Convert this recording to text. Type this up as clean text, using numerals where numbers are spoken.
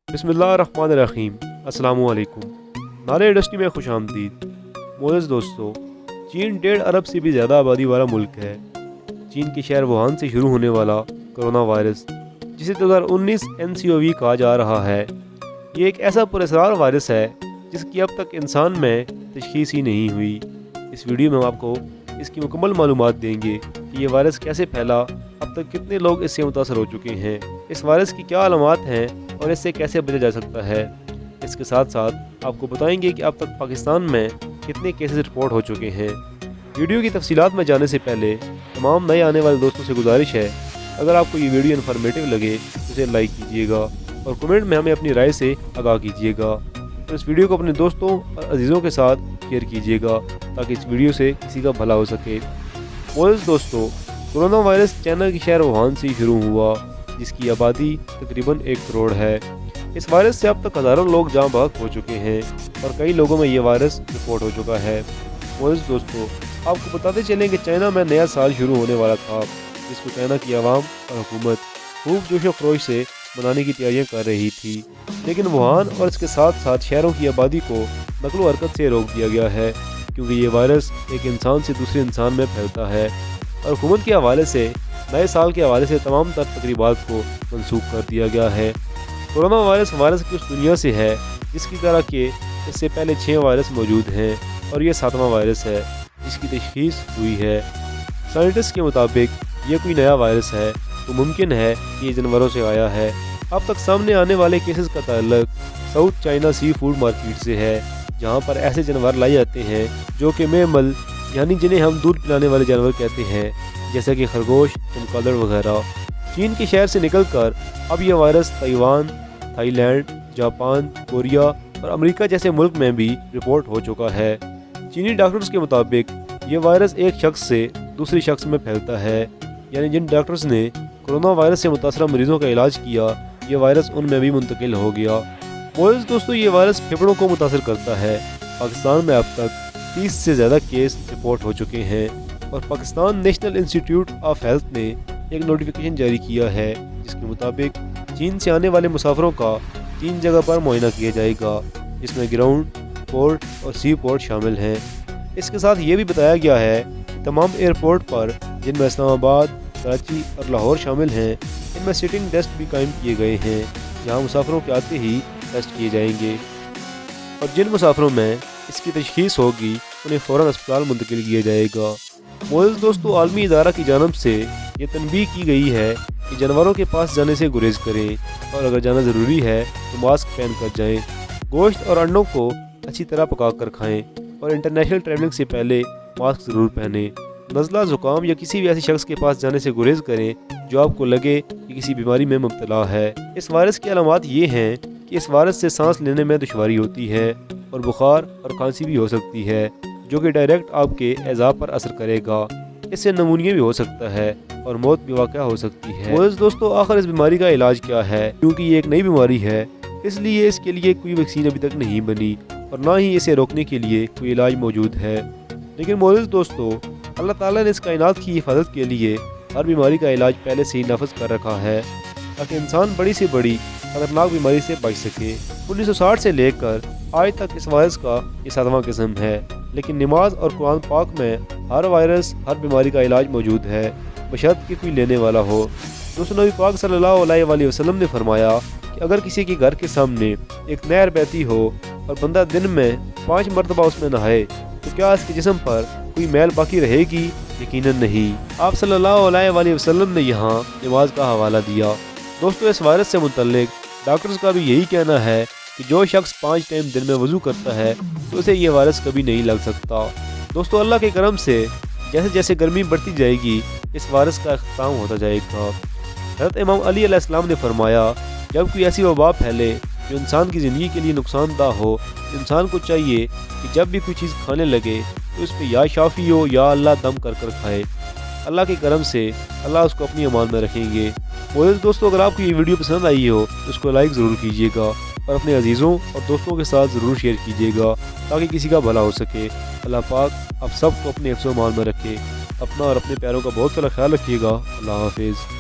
बिस्मिल्लाहिर्रहमानिर्रहीम। अस्सलाम वालेकुम। नारे इंडस्ट्री में खुश आमदीद। मोअज़्ज़ दोस्तों, चीन 1.5 अरब से भी ज़्यादा आबादी वाला मुल्क है। चीन के शहर वुहान से शुरू होने वाला कोरोना वायरस, जिसे 2019 NCOV कहा जा रहा है, ये एक ऐसा पुरअसरार वायरस है जिसकी अब तक इंसान में तशख़ीस ही नहीं हुई। इस वीडियो में हम आपको इसकी मुकम्मल मालूमात देंगे कि ये वायरस कैसे फैला, अब तक कितने लोग इससे मुतासर हो चुके हैं, इस वायरस की क्या अलामात हैं और इससे कैसे बचा जा सकता है। इसके साथ साथ आपको बताएंगे कि अब तक पाकिस्तान में कितने केसेस रिपोर्ट हो चुके हैं। वीडियो की तफसीलात में जाने से पहले तमाम नए आने वाले दोस्तों से गुजारिश है, अगर आपको ये वीडियो इन्फॉर्मेटिव लगे तो इसे लाइक कीजिएगा और कमेंट में हमें अपनी राय से आगाह कीजिएगा। तो इस वीडियो को अपने दोस्तों और अजीज़ों के साथ शेयर कीजिएगा ताकि इस वीडियो से किसी का भला हो सके। मोअज़्ज़ दोस्तों, कोरोना वायरस चाइना के शहर वुहान से शुरू हुआ, जिसकी आबादी तकरीबन 1 करोड़ है। इस वायरस से अब तक हज़ारों लोग जाँ बहक हो चुके हैं और कई लोगों में ये वायरस रिपोर्ट हो चुका है। मोअज़्ज़ दोस्तों, आपको बताते चलें कि चाइना में नया साल शुरू होने वाला था, जिसको चाइना की आवाम और हुकूमत खूब जोश व खरोश से मनाने की तैयारियां कर रही थी, लेकिन वुहान और इसके साथ साथ शहरों की आबादी को नकलो हरकत से रोक दिया गया है, क्योंकि ये वायरस एक इंसान से दूसरे इंसान में फैलता है। और हुकूमत के हवाले से नए साल के हवाले से तमाम तर तकरीबात को मनसूख कर दिया गया है। कोरोना वायरस की उस दुनिया से है जिसकी तरह के इससे पहले 6 वायरस मौजूद हैं और ये 7वां वायरस है जिसकी तशख़ीस हुई है। साइंटिस्ट के मुताबिक ये कोई नया वायरस है तो मुमकिन है कि ये जानवरों से आया है। अब तक सामने आने वाले केसेस का ताल्लुक south China sea food market से है, जहाँ पर ऐसे जानवर लाए जाते हैं जो कि मैमल यानी जिन्हें हम दूध पिलाने वाले जानवर कहते हैं, जैसे कि खरगोश, चमगादड़ वगैरह। चीन के शहर से निकलकर अब यह virus Taiwan, Thailand, Japan, Korea और अमेरिका जैसे मुल्क में भी रिपोर्ट हो चुका है। चीनी डॉक्टर्स के मुताबिक ये वायरस एक शख्स से दूसरे शख्स में फैलता है, यानी जिन डॉक्टर्स ने कोरोना वायरस से मुतासरा मरीजों का इलाज किया, ये वायरस उनमें भी मुंतकिल हो गया। मोअज़्ज़ दोस्तों, ये वायरस फेफड़ों को मुतासर करता है। पाकिस्तान में अब तक 30 से ज़्यादा केस रिपोर्ट हो चुके हैं और Pakistan national institute of health ने एक नोटिफिकेशन जारी किया है, जिसके मुताबिक चीन से आने वाले मुसाफिरों का 3 जगह पर मुआयना किया जाएगा, जिसमें ग्राउंड, पोर्ट और सी पोर्ट शामिल हैं। इसके साथ ये भी बताया गया है कि तमाम एयरपोर्ट पर, जिनमें इस्लामाबाद, कराची और लाहौर शामिल हैं, इनमें सिटिंग टेस्ट भी कायम किए गए हैं, जहाँ मुसाफिरों के आते ही टेस्ट किए जाएंगे और जिन मुसाफिरों में इसकी तशख़ीस होगी उन्हें फ़ौरन अस्पताल मुंतकिल किया जाएगा। मोअज़्ज़ दोस्तों, आलमी इदारा की जानब से ये तनबीह की गई है कि जानवरों के पास जाने से गुरेज करें और अगर जाना ज़रूरी है तो मास्क पहन कर जाएँ। गोश्त और अंडों को अच्छी तरह पका कर खाएँ और इंटरनेशनल ट्रैवलिंग से पहले मास्क ज़रूर पहनें। नज़ला, ज़ुकाम या किसी भी ऐसे शख्स के पास जाने से गुरेज करें जो आपको लगे कि किसी बीमारी में मुब्तला है। इस वायरस की अलामात ये हैं कि इस वायरस से सांस लेने में दुश्वारी होती है और बुखार और खांसी भी हो सकती है, जो कि डायरेक्ट आपके एज़ाब पर असर करेगा। इससे नमूनिया भी हो सकता है और मौत भी वाक़या हो सकती है। मोअज़्ज़ दोस्तों, आखिर इस बीमारी का इलाज क्या है? क्योंकि ये एक नई बीमारी है, इसलिए इसके लिए कोई वैक्सीन अभी तक नहीं बनी और ना ही इसे रोकने के लिए कोई इलाज मौजूद है। लेकिन मोअज़्ज़ दोस्तों, अल्लाह ताला ने इस कायनात की हिफाजत के लिए हर बीमारी का इलाज पहले से ही नाफज कर रखा है, ताकि इंसान बड़ी से बड़ी खतरनाक बीमारी से बच सके। 1960 से लेकर आज तक इस वायरस का ये 7वां किस्म है, लेकिन नमाज और कुरान पाक में हर वायरस, हर बीमारी का इलाज मौजूद है, बशर्ते कि कोई लेने वाला हो। दोस्तों, नबी पाक सल्लल्लाहु अलैहि वसल्लम ने फरमाया कि अगर किसी के घर के सामने एक नहर बहती हो और बंदा दिन में 5 मरतबा उसमें नहाए तो क्या इसके जिस्म पर कोई मैल बाकी रहेगी? यकीनन नहीं। आप सल्लल्लाहु अलैहि वसल्लम ने यहाँ नमाज का हवाला दिया। दोस्तों, इस वायरस से मुतल्लिक डॉक्टर्स का भी यही कहना है कि जो शख्स 5 टाइम दिन में वज़ू करता है तो उसे ये वायरस कभी नहीं लग सकता। दोस्तों, अल्लाह के करम से जैसे जैसे गर्मी बढ़ती जाएगी, इस वायरस का अख्ताम होता जाएगा। हज़रत इमाम अली अलैहिस्सलाम ने फरमाया, जब कोई ऐसी वबा फैले जो इंसान की ज़िंदगी के लिए नुकसानदा हो, इंसान को चाहिए कि जब भी कोई चीज़ खाने लगे तो इस पर या शाफ़ी हो या अल्लाह दम कर कर खाए। अल्लाह के करम से अल्लाह उसको अपनी अमान में रखेंगे। मोअज़्ज़ दोस्तों, अगर आपको ये वीडियो पसंद आई हो तो उसको लाइक ज़रूर कीजिएगा और अपने अजीज़ों और दोस्तों के साथ ज़रूर शेयर कीजिएगा ताकि किसी का भला हो सके। अल्लाह पाक आप सबको अपने हिफ्ज़-ओ-मान में रखे। अपना और अपने प्यारों का बहुत सारा ख्याल रखिएगा। अल्लाह हाफ़िज़।